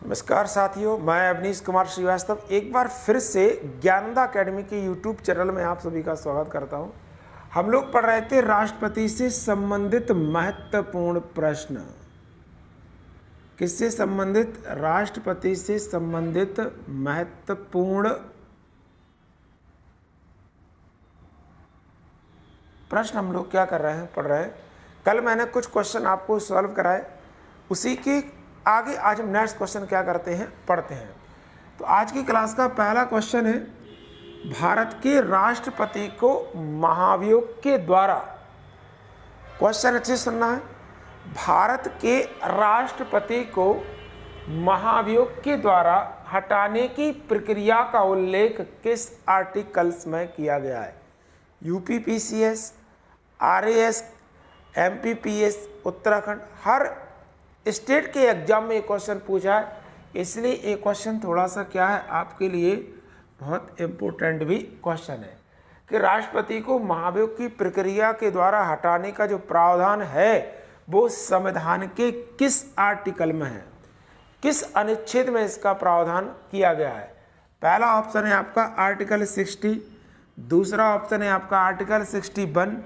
नमस्कार साथियों, मैं अवनीश कुमार श्रीवास्तव एक बार फिर से ज्ञानदा अकेडमी के यूट्यूब चैनल में आप सभी का स्वागत करता हूं। हम लोग पढ़ रहे थे राष्ट्रपति से संबंधित महत्वपूर्ण प्रश्न। किससे संबंधित? राष्ट्रपति से संबंधित महत्वपूर्ण प्रश्न हम लोग क्या कर रहे हैं, पढ़ रहे हैं। कल मैंने कुछ क्वेश्चन आपको सॉल्व कराए, उसी के आगे आज हम नेक्स्ट क्वेश्चन क्या करते हैं, पढ़ते हैं। तो आज की क्लास का पहला क्वेश्चन है, भारत के राष्ट्रपति को महाभियोग के द्वारा, क्वेश्चन अच्छे से सुनना है, भारत के राष्ट्रपति को महाभियोग के द्वारा हटाने की प्रक्रिया का उल्लेख किस आर्टिकल्स में किया गया है? यूपीपीसीएस, आरएएस, एमपीपीएस, उत्तराखंड, हर स्टेट के एग्जाम में ये क्वेश्चन पूछा है, इसलिए ये क्वेश्चन थोड़ा सा क्या है आपके लिए बहुत इम्पोर्टेंट भी क्वेश्चन है कि राष्ट्रपति को महाभियोग की प्रक्रिया के द्वारा हटाने का जो प्रावधान है वो संविधान के किस आर्टिकल में है, किस अनुच्छेद में इसका प्रावधान किया गया है? पहला ऑप्शन है आपका आर्टिकल 60, दूसरा ऑप्शन है आपका आर्टिकल 61,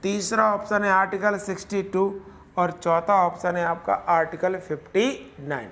तीसरा ऑप्शन है आर्टिकल 62 और चौथा ऑप्शन है आपका आर्टिकल 59।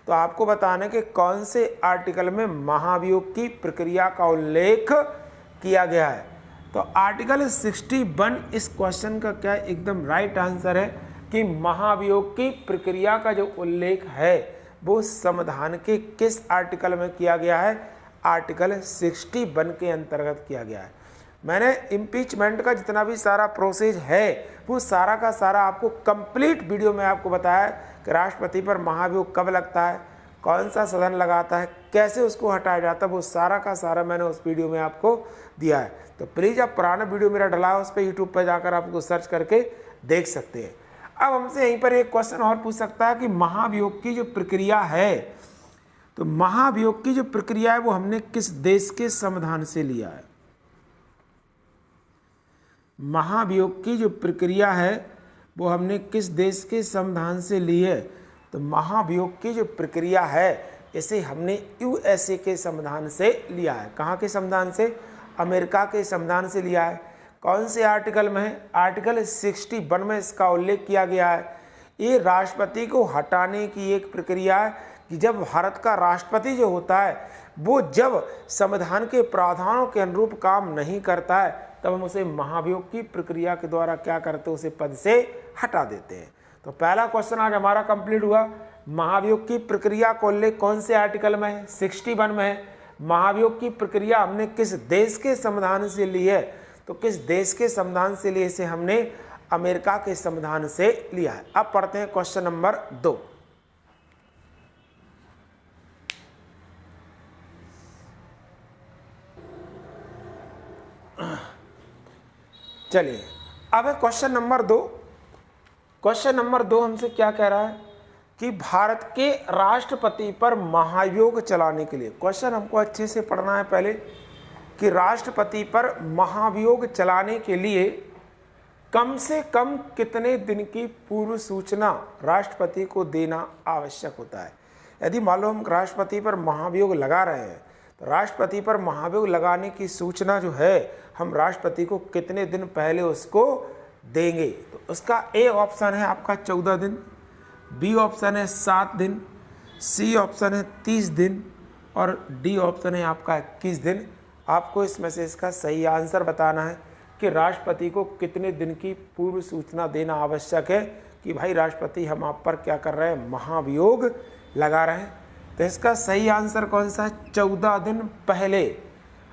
तो आपको बताने के कौन से आर्टिकल में महाभियोग की प्रक्रिया का उल्लेख किया गया है। तो आर्टिकल 61 इस क्वेश्चन का क्या एकदम राइट आंसर है कि महाभियोग की प्रक्रिया का जो उल्लेख है वो संविधान के किस आर्टिकल में किया गया है? आर्टिकल 61 के अंतर्गत किया गया है। मैंने इम्पीचमेंट का जितना भी सारा प्रोसेस है वो सारा का सारा आपको कंप्लीट वीडियो में आपको बताया कि राष्ट्रपति पर महाभियोग कब लगता है, कौन सा सदन लगाता है, कैसे उसको हटाया जाता है, वो सारा का सारा मैंने उस वीडियो में आपको दिया है। तो प्लीज़ आप पुराना वीडियो मेरा डला है उस पर यूट्यूब पर जाकर आपको सर्च करके देख सकते हैं। अब हमसे यहीं पर एक क्वेश्चन और पूछ सकता है कि महाभियोग की जो प्रक्रिया है, तो महाभियोग की जो प्रक्रिया है वो हमने किस देश के संविधान से लिया है? महाभियोग की जो प्रक्रिया है वो हमने किस देश के संविधान से ली है? तो महाभियोग की जो प्रक्रिया है इसे हमने यूएसए के संविधान से लिया है। कहाँ के संविधान से? अमेरिका के संविधान से लिया है। कौन से आर्टिकल में है? आर्टिकल 61 में इसका उल्लेख किया गया है। ये राष्ट्रपति को हटाने की एक प्रक्रिया है कि जब भारत का राष्ट्रपति जो होता है वो जब संविधान के प्रावधानों के अनुरूप काम नहीं करता है तब हम उसे महाभियोग की प्रक्रिया के द्वारा क्या करते हैं, उसे पद से हटा देते हैं। तो पहला क्वेश्चन आज हमारा कंप्लीट हुआ। महाभियोग की प्रक्रिया को उल्लेख कौन से आर्टिकल में है? 61 में है। महाभियोग की प्रक्रिया हमने किस देश के संविधान से ली है? तो किस देश के संविधान से लिए? इसे हमने अमेरिका के संविधान से लिया है। अब पढ़ते हैं क्वेश्चन नंबर 2। चलिए अब है क्वेश्चन नंबर 2। क्वेश्चन नंबर 2 हमसे क्या कह रहा है कि भारत के राष्ट्रपति पर महाभियोग चलाने के लिए, क्वेश्चन हमको अच्छे से पढ़ना है पहले, कि राष्ट्रपति पर महाभियोग चलाने के लिए कम से कम कितने दिन की पूर्व सूचना राष्ट्रपति को देना आवश्यक होता है। यदि मान लो हम राष्ट्रपति पर महाभियोग लगा रहे हैं तो राष्ट्रपति पर महाभियोग लगाने की सूचना जो है हम राष्ट्रपति को कितने दिन पहले उसको देंगे? तो उसका ए ऑप्शन है आपका 14 दिन, बी ऑप्शन है 7 दिन, सी ऑप्शन है 30 दिन और डी ऑप्शन है आपका 21 दिन। आपको इसमें से इसका सही आंसर बताना है कि राष्ट्रपति को कितने दिन की पूर्व सूचना देना आवश्यक है कि भाई राष्ट्रपति हम आप पर क्या कर रहे हैं, महाभियोग लगा रहे हैं। तो इसका सही आंसर कौन सा है? 14 दिन पहले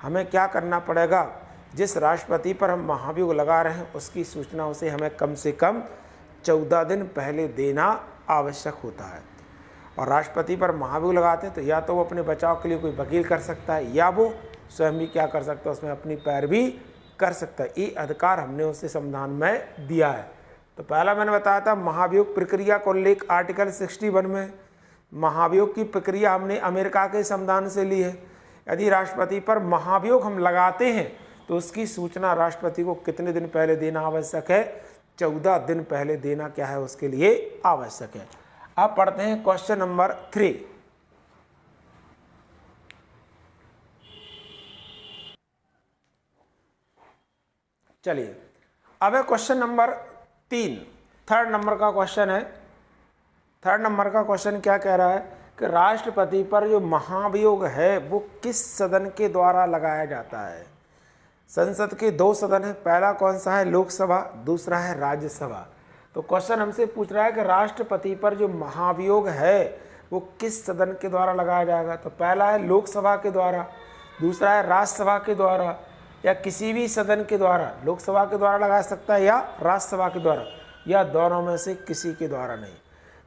हमें क्या करना पड़ेगा, जिस राष्ट्रपति पर हम महाभियोग लगा रहे हैं उसकी सूचना उसे हमें कम से कम 14 दिन पहले देना आवश्यक होता है। और राष्ट्रपति पर महाभियोग लगाते हैं तो या तो वो अपने बचाव के लिए कोई वकील कर सकता है या वो स्वयं भी क्या कर सकता है, उसमें अपनी पैरवी कर सकता है। ये अधिकार हमने उसे संविधान में दिया है। तो पहला मैंने बताया था महाभियोग प्रक्रिया को उल्लेख आर्टिकल 61 में। महाभियोग की प्रक्रिया हमने अमेरिका के संविधान से ली है। यदि राष्ट्रपति पर महाभियोग हम लगाते हैं तो उसकी सूचना राष्ट्रपति को कितने दिन पहले देना आवश्यक है? 14 दिन पहले देना क्या है उसके लिए आवश्यक है। अब पढ़ते हैं क्वेश्चन नंबर 3। चलिए अब है क्वेश्चन नंबर 3, थर्ड नंबर का क्वेश्चन है। थर्ड नंबर का क्वेश्चन क्या कह रहा है कि राष्ट्रपति पर जो महाभियोग है वो किस सदन के द्वारा लगाया जाता है। संसद के 2 सदन है, पहला कौन सा है, लोकसभा, दूसरा है राज्यसभा। तो क्वेश्चन हमसे पूछ रहा है कि राष्ट्रपति पर जो महाभियोग है वो किस सदन के द्वारा लगाया जाएगा। तो पहला है लोकसभा के द्वारा, दूसरा है राज्यसभा के द्वारा, या किसी भी सदन के द्वारा। लोकसभा के द्वारा लगा सकता है या राज्यसभा के द्वारा, या दोनों में से किसी के द्वारा नहीं।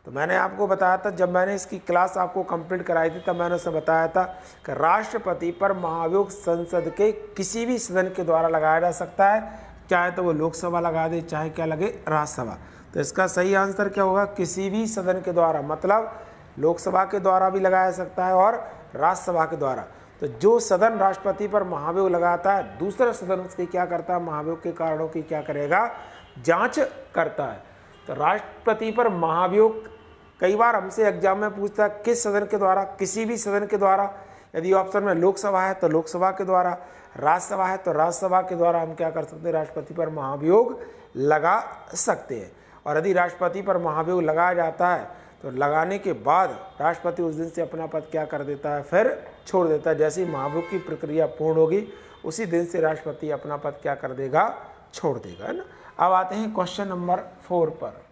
तो मैंने आपको बताया था, जब मैंने इसकी क्लास आपको कंप्लीट कराई थी तब मैंने उसे बताया था कि राष्ट्रपति पर महाभियोग संसद के किसी भी सदन के द्वारा लगाया जा सकता है, चाहे तो वो लोकसभा लगा दे चाहे क्या लगे राज्यसभा। तो इसका सही आंसर क्या होगा, किसी भी सदन के द्वारा, मतलब लोकसभा के द्वारा भी लगाया जा सकता है और राज्यसभा के द्वारा। तो जो सदन राष्ट्रपति पर महाभियोग लगाता है, दूसरा सदन उसकी क्या करता है, महाभियोग के कारणों की क्या करेगा, जांच करता है। तो राष्ट्रपति पर महाभियोग कई बार हमसे एग्जाम में पूछता है किस सदन के द्वारा, किसी भी सदन के द्वारा। यदि ऑप्शन में लोकसभा है तो लोकसभा के द्वारा, राज्यसभा है तो राज्यसभा के द्वारा हम क्या कर सकते हैं, राष्ट्रपति पर महाभियोग लगा सकते हैं। और यदि राष्ट्रपति पर महाभियोग लगाया जाता है तो लगाने के बाद राष्ट्रपति उस दिन से अपना पद क्या कर देता है, फिर छोड़ देता है। जैसे ही महाभियोग की प्रक्रिया पूर्ण होगी उसी दिन से राष्ट्रपति अपना पद क्या कर देगा, छोड़ देगा, है ना। अब आते हैं क्वेश्चन नंबर 4 पर।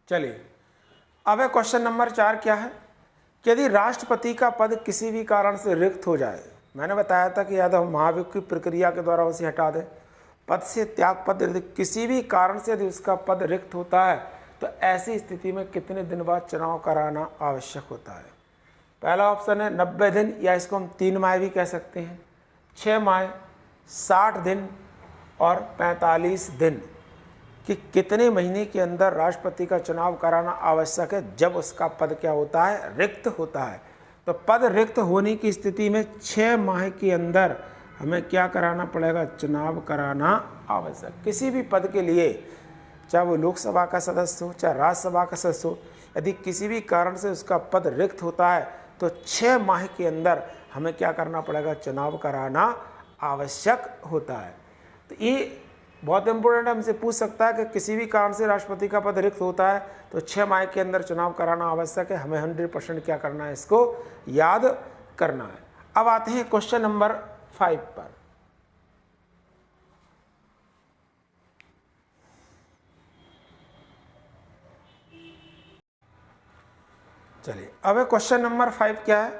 चलिए अब है क्वेश्चन नंबर 4 क्या है कि यदि राष्ट्रपति का पद किसी भी कारण से रिक्त हो जाए, मैंने बताया था कि यदि हम महाभियोग की प्रक्रिया के द्वारा उसे हटा दें, पद से त्याग पद यदि किसी भी कारण से यदि उसका पद रिक्त होता है तो ऐसी स्थिति में कितने दिन बाद चुनाव कराना आवश्यक होता है। पहला ऑप्शन है 90 दिन, या इसको हम 3 माह भी कह सकते हैं, 6 माह, 60 दिन और 45 दिन, कि कितने महीने के अंदर राष्ट्रपति का चुनाव कराना आवश्यक है जब उसका पद क्या होता है, रिक्त होता है। तो पद रिक्त होने की स्थिति में 6 माह के अंदर हमें क्या कराना पड़ेगा, चुनाव कराना आवश्यक। किसी भी पद के लिए, चाहे वो लोकसभा का सदस्य हो चाहे राज्यसभा का सदस्य हो, यदि किसी भी कारण से उसका पद रिक्त होता है तो 6 माह के अंदर हमें क्या करना पड़ेगा, चुनाव कराना आवश्यक होता है। तो ये बहुत इंपॉर्टेंट, हमसे पूछ सकता है कि किसी भी कारण से राष्ट्रपति का पद रिक्त होता है तो 6 माह के अंदर चुनाव कराना आवश्यक है। हमें 100% क्या करना है, इसको याद करना है। अब आते हैं क्वेश्चन नंबर 5 पर। चलिए अब है क्वेश्चन नंबर 5 क्या है।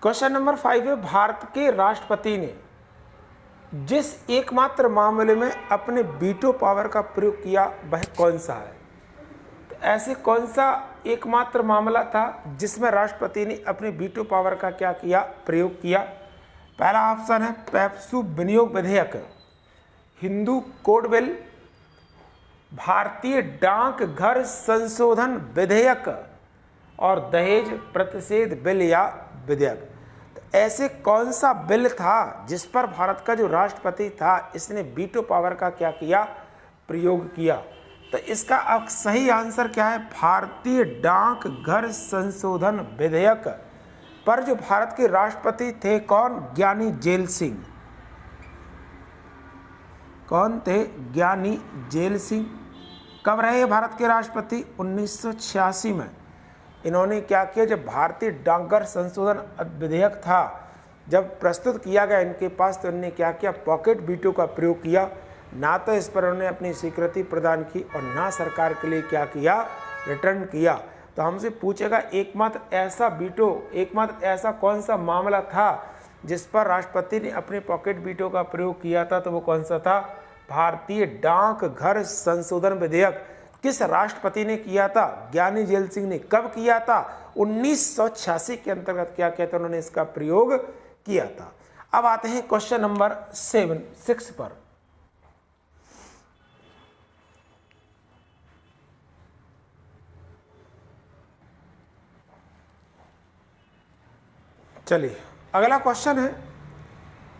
क्वेश्चन नंबर 5 है, भारत के राष्ट्रपति ने जिस एकमात्र मामले में अपने वीटो पावर का प्रयोग किया वह कौन सा है। तो ऐसे कौन सा एकमात्र मामला था जिसमें राष्ट्रपति ने अपने वीटो पावर का क्या किया, प्रयोग किया। पहला ऑप्शन है पेप्सू विनियोग विधेयक, हिंदू कोड बिल, भारतीय डाकघर संशोधन विधेयक और दहेज प्रतिषेध बिल या विधेयक। ऐसे कौन सा बिल था जिस पर भारत का जो राष्ट्रपति था इसने वीटो पावर का क्या किया, प्रयोग किया। तो इसका अब सही आंसर क्या है, भारतीय डाकघर संशोधन विधेयक पर जो भारत के राष्ट्रपति थे कौन, ज्ञानी जेल सिंह। कौन थे, ज्ञानी जेल सिंह। कब रहे भारत के राष्ट्रपति, 1986 में। इन्होंने क्या किया, जब भारतीय डाकघर संशोधन विधेयक था जब प्रस्तुत किया गया इनके पास, तो इन्होंने क्या किया, पॉकेट वीटो का प्रयोग किया। ना तो इस पर उन्होंने अपनी स्वीकृति प्रदान की और ना सरकार के लिए क्या किया, रिटर्न किया। तो हमसे पूछेगा एकमात्र ऐसा वीटो, एकमात्र ऐसा कौन सा मामला था जिस पर राष्ट्रपति ने अपने पॉकेट वीटो का प्रयोग किया था, तो वो कौन सा था, भारतीय डाकघर संशोधन विधेयक। किस राष्ट्रपति ने किया था, ज्ञानी जेल सिंह ने। कब किया था, 1986 के अंतर्गत क्या कहते हैं, उन्होंने इसका प्रयोग किया था। अब आते हैं क्वेश्चन नंबर 6 पर। चलिए अगला क्वेश्चन है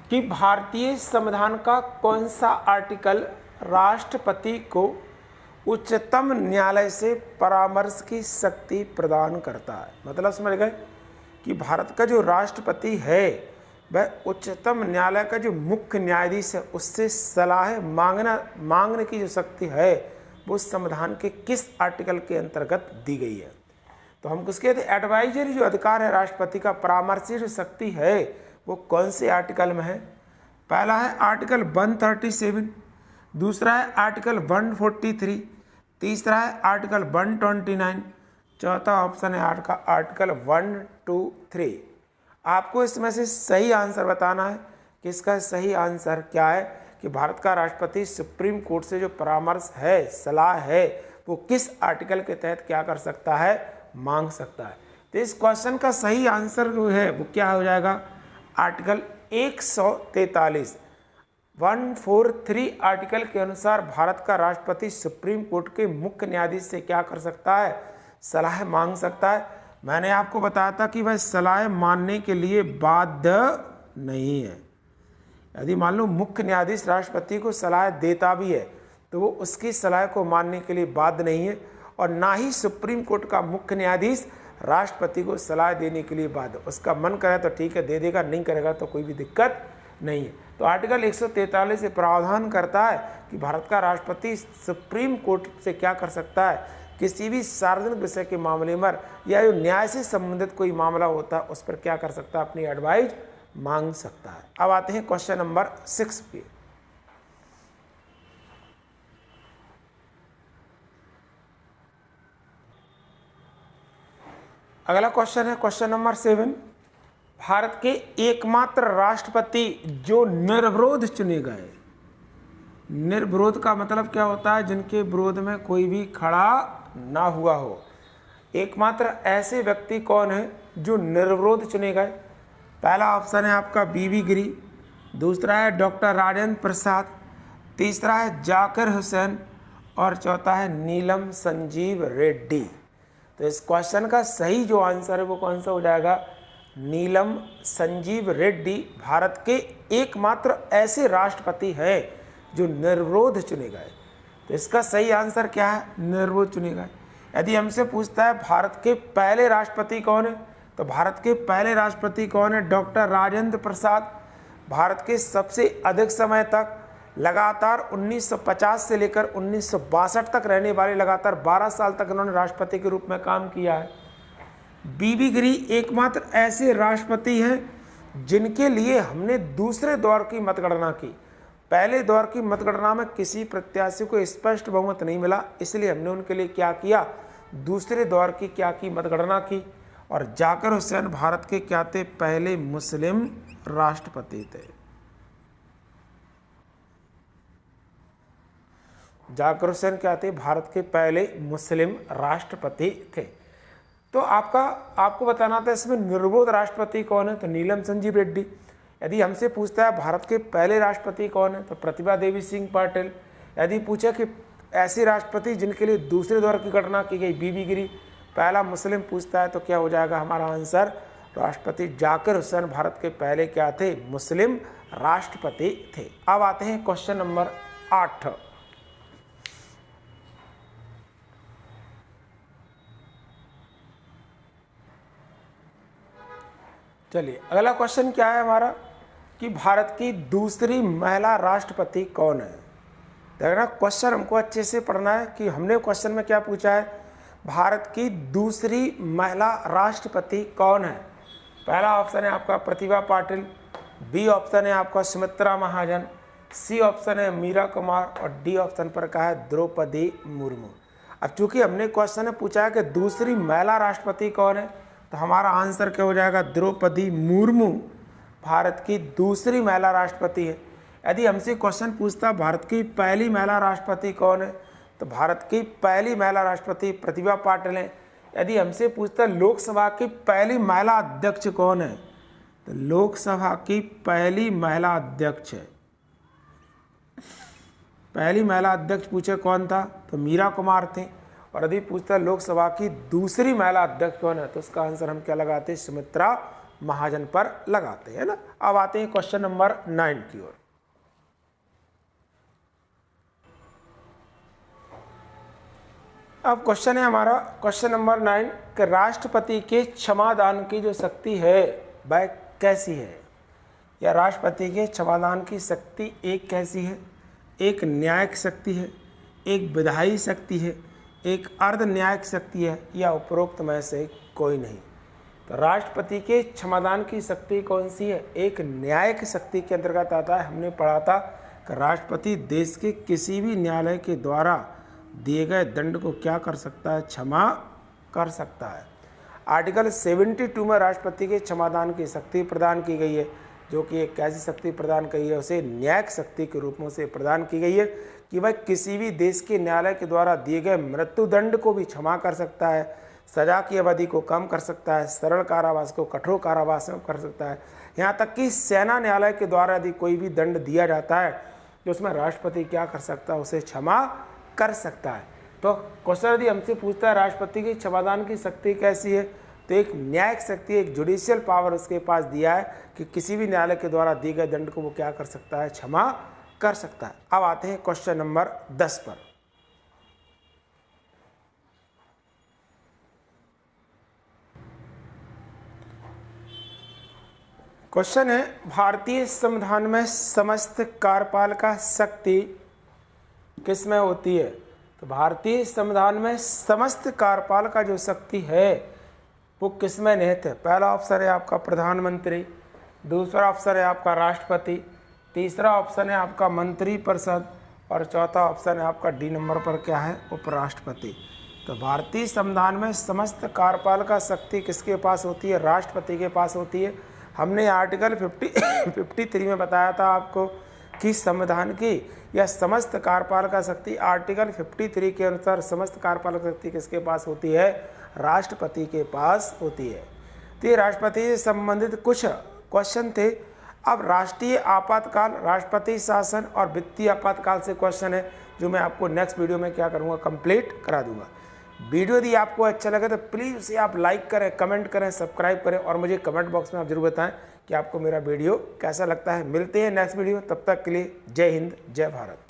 कि भारतीय संविधान का कौन सा आर्टिकल राष्ट्रपति को उच्चतम न्यायालय से परामर्श की शक्ति प्रदान करता है। मतलब समझ गए, कि भारत का जो राष्ट्रपति है वह उच्चतम न्यायालय का जो मुख्य न्यायाधीश है उससे सलाह मांगने की जो शक्ति है वो संविधान के किस आर्टिकल के अंतर्गत दी गई है। तो हम किसके थे, एडवाइजरी जो अधिकार है राष्ट्रपति का, परामर्शी जो शक्ति है वो कौन से आर्टिकल में है। पहला है आर्टिकल 137, दूसरा है आर्टिकल 143, तीसरा है आर्टिकल 129, चौथा ऑप्शन है आर्टिकल 123। आपको इसमें से सही आंसर बताना है कि इसका सही आंसर क्या है कि भारत का राष्ट्रपति सुप्रीम कोर्ट से जो परामर्श है, सलाह है, वो किस आर्टिकल के तहत क्या कर सकता है, मांग सकता है। तो इस क्वेश्चन का सही आंसर जो है वो क्या हो जाएगा, आर्टिकल 143 143 आर्टिकल के अनुसार भारत का राष्ट्रपति सुप्रीम कोर्ट के मुख्य न्यायाधीश से क्या कर सकता है, सलाह मांग सकता है। मैंने आपको बताया था कि वह सलाह मानने के लिए बाध्य नहीं है। यदि मान लो मुख्य न्यायाधीश राष्ट्रपति को सलाह देता भी है तो वो उसकी सलाह को मानने के लिए बाध्य नहीं है, और ना ही सुप्रीम कोर्ट का मुख्य न्यायाधीश राष्ट्रपति को सलाह देने के लिए बाध्य। उसका मन करे तो ठीक है दे देगा, नहीं करेगा तो कोई भी दिक्कत नहीं है। तो आर्टिकल 143 से प्रावधान करता है कि भारत का राष्ट्रपति सुप्रीम कोर्ट से क्या कर सकता है, किसी भी सार्वजनिक विषय के मामले पर या जो न्याय से संबंधित कोई मामला होता है उस पर क्या कर सकता है, अपनी एडवाइस मांग सकता है। अब आते हैं क्वेश्चन नंबर 6 पे। अगला क्वेश्चन है क्वेश्चन नंबर 7। भारत के एकमात्र राष्ट्रपति जो निर्विरोध चुने गए। निर्विरोध का मतलब क्या होता है, जिनके विरोध में कोई भी खड़ा ना हुआ हो। एकमात्र ऐसे व्यक्ति कौन है जो निर्विरोध चुने गए। पहला ऑप्शन है आपका बीबी गिरी, दूसरा है डॉक्टर राजेंद्र प्रसाद, तीसरा है जाकिर हुसैन और चौथा है नीलम संजीव रेड्डी। तो इस क्वेश्चन का सही जो आंसर है वो कौन सा हो जाएगा, नीलम संजीव रेड्डी भारत के एकमात्र ऐसे राष्ट्रपति हैं जो निर्विरोध चुने गए। तो इसका सही आंसर क्या है, निर्विरोध चुने गए। यदि हमसे पूछता है भारत के पहले राष्ट्रपति कौन है, तो भारत के पहले राष्ट्रपति कौन है, डॉक्टर राजेंद्र प्रसाद। भारत के सबसे अधिक समय तक लगातार 1950 से लेकर 1962 तक रहने वाले लगातार 12 साल तक उन्होंने राष्ट्रपति के रूप में काम किया है। बीबी गिरी एकमात्र ऐसे राष्ट्रपति हैं जिनके लिए हमने दूसरे दौर की मतगणना की। पहले दौर की मतगणना में किसी प्रत्याशी को स्पष्ट बहुमत नहीं मिला, इसलिए हमने उनके लिए क्या किया, दूसरे दौर की क्या की मतगणना की। और जाकिर हुसैन भारत के क्या थे, पहले मुस्लिम राष्ट्रपति थे। जाकिर हुसैन क्या थे, भारत के पहले मुस्लिम राष्ट्रपति थे। तो आपको बताना था इसमें निर्विरोध राष्ट्रपति कौन है, तो नीलम संजीव रेड्डी। यदि हमसे पूछता है भारत के पहले राष्ट्रपति कौन है, तो प्रतिभा देवी सिंह पाटिल। यदि पूछा कि ऐसे राष्ट्रपति जिनके लिए दूसरे दौर की गणना की गई, बीबी गिरी पहला मुस्लिम पूछता है, तो क्या हो जाएगा हमारा आंसर, राष्ट्रपति जाकिर हुसैन भारत के पहले क्या थे, मुस्लिम राष्ट्रपति थे। अब आते हैं क्वेश्चन नंबर 8। चलिए अगला क्वेश्चन क्या है हमारा कि भारत की दूसरी महिला राष्ट्रपति कौन है। देखना क्वेश्चन हमको अच्छे से पढ़ना है कि हमने क्वेश्चन में क्या पूछा है, भारत की दूसरी महिला राष्ट्रपति कौन है। पहला ऑप्शन है आपका प्रतिभा पाटिल, बी ऑप्शन है आपका सुमित्रा महाजन, सी ऑप्शन है मीरा कुमार और डी ऑप्शन पर कहा है द्रौपदी मुर्मू। अब चूंकि हमने क्वेश्चन में पूछा है कि दूसरी महिला राष्ट्रपति कौन है, तो हमारा आंसर क्या हो जाएगा, द्रौपदी मुर्मू भारत की दूसरी महिला राष्ट्रपति है। यदि हमसे क्वेश्चन पूछता भारत की पहली महिला राष्ट्रपति कौन है, तो भारत की पहली महिला राष्ट्रपति प्रतिभा पाटिल है। यदि हमसे पूछता लोकसभा की पहली महिला अध्यक्ष कौन है, तो लोकसभा की पहली महिला अध्यक्ष है, पहली महिला अध्यक्ष पूछे कौन था, तो मीरा कुमार थे। और यदि पूछता लोकसभा की दूसरी महिला अध्यक्ष कौन है, तो उसका आंसर हम क्या लगाते हैं, सुमित्रा महाजन पर लगाते हैं ना। अब आते हैं क्वेश्चन नंबर 9 की ओर। अब क्वेश्चन है हमारा क्वेश्चन नंबर 9 कि राष्ट्रपति के क्षमादान की जो शक्ति है वह कैसी है, या राष्ट्रपति के क्षमादान की शक्ति एक कैसी है, एक न्यायिक शक्ति है, एक विधायी शक्ति है, एक अर्ध न्यायिक शक्ति है, या उपरोक्त में से कोई नहीं। तो राष्ट्रपति के क्षमादान की शक्ति कौन सी है? एक न्यायिक शक्ति के अंतर्गत आता है। हमने पढ़ा था कि राष्ट्रपति देश के किसी भी न्यायालय के द्वारा दिए गए दंड को क्या कर सकता है? क्षमा कर सकता है। आर्टिकल 72 में राष्ट्रपति के क्षमादान की शक्ति प्रदान की गई है, जो कि एक कैसी शक्ति प्रदान की है? उसे न्यायिक शक्ति के रूप में से प्रदान की गई है कि वह किसी भी देश के न्यायालय के द्वारा दिए गए मृत्युदंड को भी क्षमा कर सकता है, सजा की अवधि को कम कर सकता है, सरल कारावास को कठोर कारावास में कर सकता है, यहाँ तक कि सेना न्यायालय के द्वारा यदि कोई भी दंड दिया जाता है तो उसमें राष्ट्रपति क्या कर सकता है? उसे क्षमा कर सकता है। तो क्वेश्चन यदि हमसे पूछता है राष्ट्रपति की क्षमादान की शक्ति कैसी है, तो एक न्यायिक शक्ति, एक जुडिशियल पावर उसके पास दिया है कि किसी भी न्यायालय के द्वारा दिए गए दंड को वो क्या कर सकता है? क्षमा कर सकता है। अब आते हैं क्वेश्चन नंबर 10 पर। क्वेश्चन है भारतीय संविधान में समस्त कार्यपालिका शक्ति किस में होती है? तो भारतीय संविधान में समस्त कार्यपालिका जो शक्ति है वो किस में निहित है? पहला ऑप्शन है आपका प्रधानमंत्री, दूसरा ऑप्शन है आपका राष्ट्रपति, तीसरा ऑप्शन है आपका मंत्रिपरिषद, और चौथा ऑप्शन है आपका डी नंबर पर क्या है? उपराष्ट्रपति। तो भारतीय संविधान में समस्त कार्यपालिका शक्ति किसके पास होती है? राष्ट्रपति के पास होती है। हमने आर्टिकल 53 में बताया था आपको कि संविधान की या समस्त कार्यपालिका शक्ति आर्टिकल 53 के अनुसार समस्त कार्यपालिका शक्ति किसके पास होती है? राष्ट्रपति के पास होती है। तो ये राष्ट्रपति से संबंधित कुछ क्वेश्चन थे। अब राष्ट्रीय आपातकाल, राष्ट्रपति शासन और वित्तीय आपातकाल से क्वेश्चन है जो मैं आपको नेक्स्ट वीडियो में क्या करूँगा? कंप्लीट करा दूंगा। वीडियो यदि आपको अच्छा लगे तो प्लीज़ उसे आप लाइक करें, कमेंट करें, सब्सक्राइब करें, और मुझे कमेंट बॉक्स में आप जरूर बताएं कि आपको मेरा वीडियो कैसा लगता है। मिलते हैं नेक्स्ट वीडियो, तब तक के लिए जय हिंद, जय भारत।